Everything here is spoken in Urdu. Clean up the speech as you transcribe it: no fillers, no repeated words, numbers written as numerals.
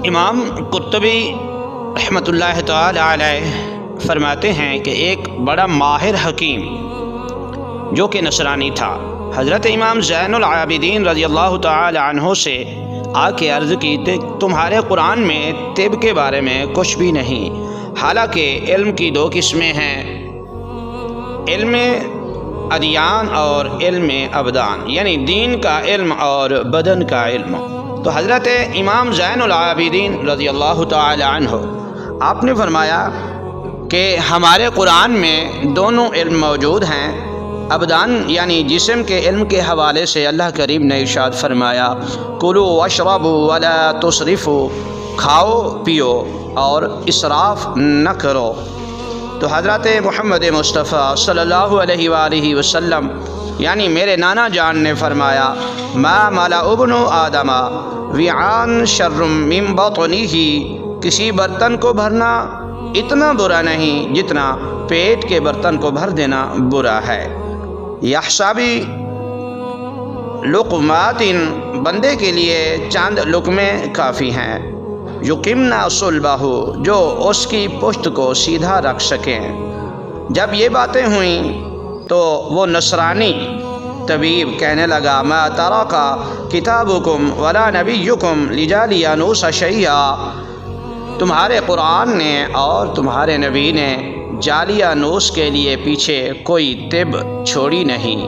امام قرطبی رحمۃ اللہ تعالی علیہ فرماتے ہیں کہ ایک بڑا ماہر حکیم جو کہ نصرانی تھا، حضرت امام زین العابدین رضی اللہ تعالی عنہ سے آ کے عرض کی کہ تمہارے قرآن میں طب کے بارے میں کچھ بھی نہیں، حالانکہ علم کی دو قسمیں ہیں، علم ادیان اور علم ابدان، یعنی دین کا علم اور بدن کا علم۔ تو حضرت امام زین العابدین رضی اللہ تعالی عنہ آپ نے فرمایا کہ ہمارے قرآن میں دونوں علم موجود ہیں، ابدان یعنی جسم کے علم کے حوالے سے اللہ کریم نے ارشاد فرمایا کلوا واشربوا ولا تسرفوا، کھاؤ پیو اور اسراف نہ کرو۔ تو حضرت محمد مصطفیٰ صلی اللہ علیہ وآلہ وسلم یعنی میرے نانا جان نے فرمایا ما ملا ابن آدم وعاء شر من بطنہ، کسی برتن کو بھرنا اتنا برا نہیں جتنا پیٹ کے برتن کو بھر دینا برا ہے۔ یحسبی لقمات، بندے کے لیے چاند لقمے کافی ہیں، یقمنا صلبہ، جو اس کی پشت کو سیدھا رکھ سکیں۔ جب یہ باتیں ہوئیں تو وہ نصرانی طبیب کہنے لگا ما ترک کتابکم ولا نبیکم لجالیانوس شیئا، تمہارے قرآن نے اور تمہارے نبی نے جالیانوس کے لیے پیچھے کوئی طب چھوڑی نہیں۔